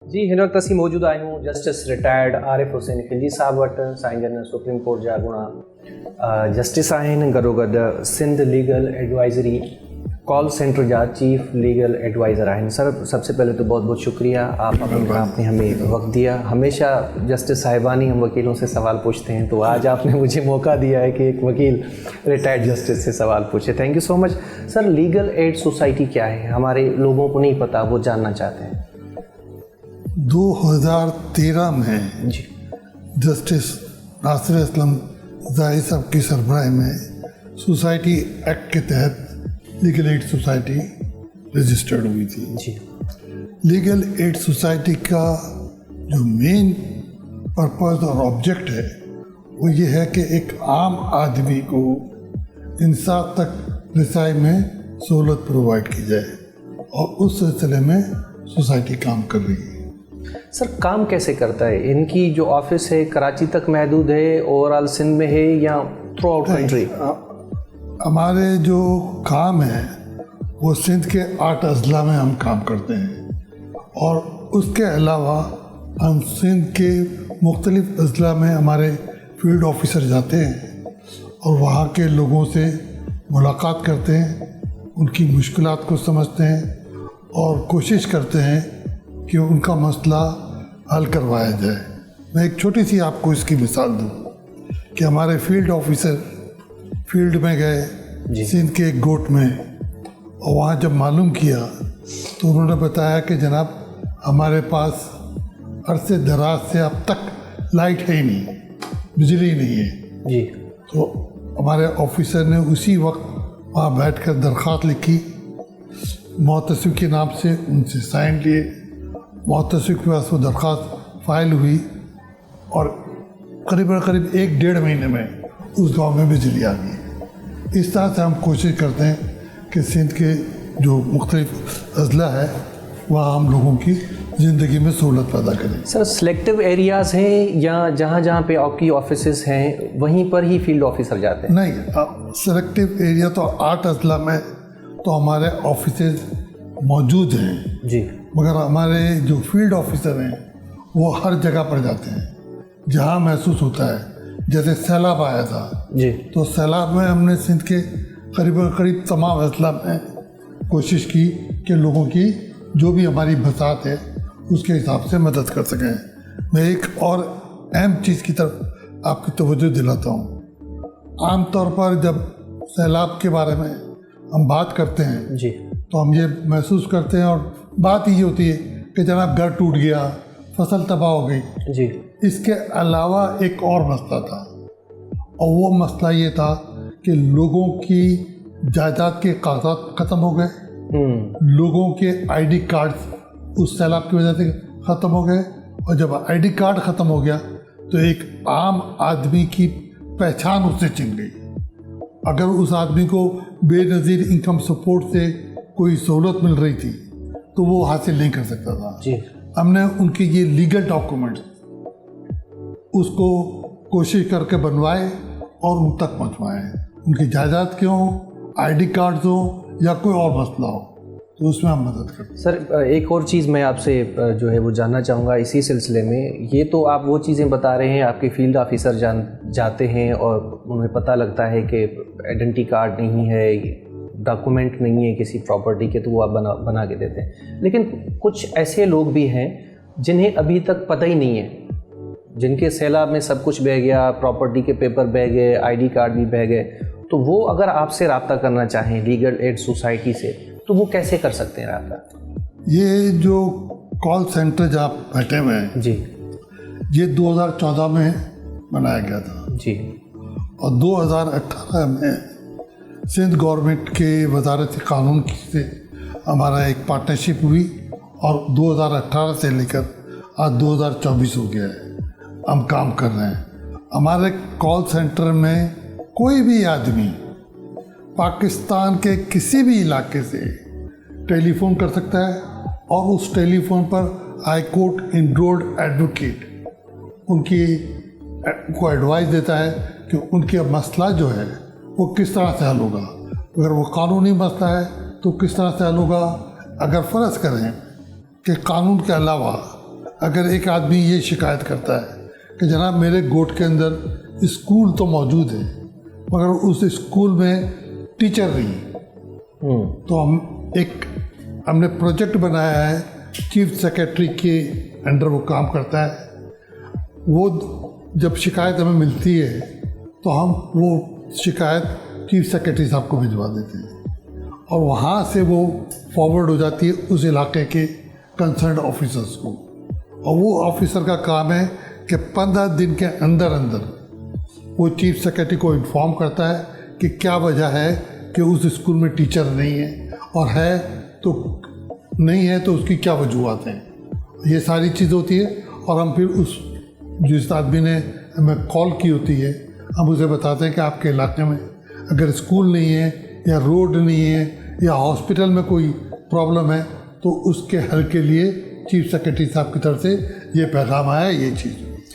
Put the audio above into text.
जी हिन वक़्तु असीं मौजूदु आहियूं जस्टिस रिटायर्ड आरिफ हुसैन खिलजी साहब वटि। साईं जन सुप्रीम कोर्ट जा गुणा जस्टिस आहिनि, गॾोगॾु Sindh legal advisory call centre जा चीफ लीगल एडवाइज़र आहिनि। सर सबसे पहले तो बहुत बहुत शुक्रिया, आपने हमें वक्त दिया। हमेशा जस्टिस साहिबानी हम वकीलों से सवाल पूछते हैं, तो आज आपने मुझे मौका दिया है कि एक वकील रिटायर्ड जस्टिस से सवाल पूछे। Thank you so much. Sir legal aid society क्या है? हमारे लोगों को नहीं पता, वो जानना चाहते हैं। 2013 में जी जस्टिस नासिर असलम ज़ाहिर साहब की सरबराही में सोसाइटी एक्ट के तहत लीगल एड सोसाइटी रजिस्टर्ड हुई थी। जी लीगल एड सोसाइटी का जो मेन पर्पस और ऑब्जेक्ट है वो ये है कि एक आम आदमी को इंसाफ तक रसाई में सहूलत प्रोवाइड की जाए, और उस सिलसिले में सोसाइटी काम कर रही है। सर काम कैसे करता है? इनकी जो ऑफिस है कराची तक महदूद है, ओवरऑल सिंध में है या थ्रू आउट कंट्री? हमारे जो काम है वो सिंध के 8 अजला में हम काम करते हैं, और उसके अलावा हम सिंध के मुख्तलिफ अजला में हमारे फील्ड ऑफिसर जाते हैं और वहाँ के लोगों से मुलाकात करते हैं, उनकी मुश्किलात को समझते हैं और कोशिश करते हैं कि उनका मसला हल करवाया जाए। मैं एक छोटी सी आपको इसकी मिसाल दूँ कि हमारे फील्ड ऑफिसर फील्ड में गए सिंध के एक गोट में, और वहाँ जब मालूम किया तो उन्होंने बताया कि जनाब हमारे पास अरसे दराज से अब तक लाइट है ही नहीं, बिजली नहीं है। जी तो हमारे ऑफिसर ने उसी वक्त वहाँ बैठकर दरख्वास्त लिखी, मुहतसिब के नाम से उनसे साइन लिए, मुहतसिब के पास वो दरख्वास्त फाइल हुई, और करीब 1-1.5 महीने में उस गांव में बिजली आ गई। इस तरह से हम कोशिश करते हैं कि सिंध के जो मुख्तलिफ अजला है वहाँ हम लोगों की ज़िंदगी में सहूलत पैदा करें। सर सिलेक्टिव एरियाज़ हैं या जहाँ जहाँ पे आपकी ऑफिसेज हैं वहीं पर ही फील्ड ऑफिसर जाते हैं? नहीं, सेलेक्टिव एरिया तो 8 अजला में तो हमारे ऑफिसेज मौजूद हैं जी, मगर हमारे जो फील्ड ऑफिसर हैं वो हर जगह पर जाते हैं जहाँ महसूस होता है। जैसे सैलाब आया था जी, तो सैलाब में हमने सिंध के करीब तमाम अजला में कोशिश की कि लोगों की जो भी हमारी बसात है उसके हिसाब से मदद कर सकें। मैं एक और अहम चीज़ की तरफ आपकी तवज्जो दिलाता हूँ। आम तौर पर जब सैलाब के बारे में हम बात करते हैं जी, तो हम ये महसूस करते हैं, और बात ये होती है कि जनाब घर टूट गया, फसल तबाह हो गई जी। इसके अलावा एक और मसला था, और वो मसला ये था कि लोगों की जायदाद के कागजात ख़त्म हो गए, लोगों के आईडी कार्ड्स उस सैलाब की वजह से ख़त्म हो गए, और जब आईडी कार्ड ख़त्म हो गया तो एक आम आदमी की पहचान उससे छिन गई। अगर उस आदमी को बेनज़ीर इनकम सपोर्ट से कोई सहूलत मिल रही थी तो वो हासिल नहीं कर सकता था जी। हमने उनके ये लीगल डॉक्यूमेंट्स उसको कोशिश करके बनवाए और उन तक पहुंचवाए। उनकी जायदाद क्यों, आईडी कार्ड्स हो या कोई और मसला हो, तो उसमें हम मदद करते हैं। सर एक और चीज़ मैं आपसे जो है वो जानना चाहूँगा इसी सिलसिले में। ये तो आप वो चीज़ें बता रहे हैं, आपके फील्ड ऑफिसर जाते हैं और उन्हें पता लगता है कि आइडेंटिटी कार्ड नहीं है, डॉक्यूमेंट नहीं है किसी प्रॉपर्टी के, तो वो आप बना के देते हैं। लेकिन कुछ ऐसे लोग भी हैं जिन्हें अभी तक पता ही नहीं है, जिनके सैलाब में सब कुछ बह गया, प्रॉपर्टी के पेपर बह गए, आईडी कार्ड भी बह गए, तो वो अगर आपसे रब्ता करना चाहें लीगल एड सोसाइटी से तो वो कैसे कर सकते हैं रब्ता? ये जो कॉल सेंटर जहाँ बैठे हुए हैं जी, ये 2014 में बनाया गया था जी, और 2018 में सिंध गवर्नमेंट के वजारत कानून से हमारा एक पार्टनरशिप हुई, और 2018 से लेकर आज 2024 हो गया है, हम काम कर रहे हैं। हमारे कॉल सेंटर में कोई भी आदमी पाकिस्तान के किसी भी इलाके से टेलीफोन कर सकता है, और उस टेलीफोन पर हाई कोर्ट इनरोल्ड एडवोकेट उनको एडवाइस देता है कि उनके मसला जो है वो किस तरह से हल होगा। अगर वो कानूनी मसला है तो किस तरह से हल होगा। अगर फ़र्ज़ करें कि कानून के अलावा اگر ایک آدمی یہ شکایت کرتا ہے کہ جناب میرے گوٹ کے اندر اسکول تو موجود ہے مگر اس اسکول میں ٹیچر نہیں، تو ہم نے پروجیکٹ بنایا ہے، چیف سیکریٹری کے انڈر وہ کام کرتا ہے، وہ جب شکایت ہمیں ملتی ہے تو ہم وہ شکایت چیف سیکریٹری صاحب کو بھجوا دیتے ہیں اور وہاں سے وہ فارورڈ ہو جاتی ہے اس علاقے کے کنسرنڈ آفیسرس کو، اور وہ آفیسر کا کام ہے کہ 15 دن کے اندر وہ چیف سیکریٹری کو انفارم کرتا ہے کہ کیا وجہ ہے کہ اس اسکول میں ٹیچر نہیں ہے، اور ہے تو نہیں ہے تو اس کی کیا وجوہات ہیں، یہ ساری چیز ہوتی ہے۔ اور ہم پھر جس آدمی نے ہمیں کال کی ہوتی ہے ہم اسے بتاتے ہیں کہ آپ کے علاقے میں اگر اسکول نہیں ہے یا روڈ نہیں ہے یا ہاسپٹل میں کوئی پرابلم ہے تو اس کے حل کے لیے چیف سیکریٹری صاحب کی طرف سے یہ پیغام آیا ہے، یہ چیز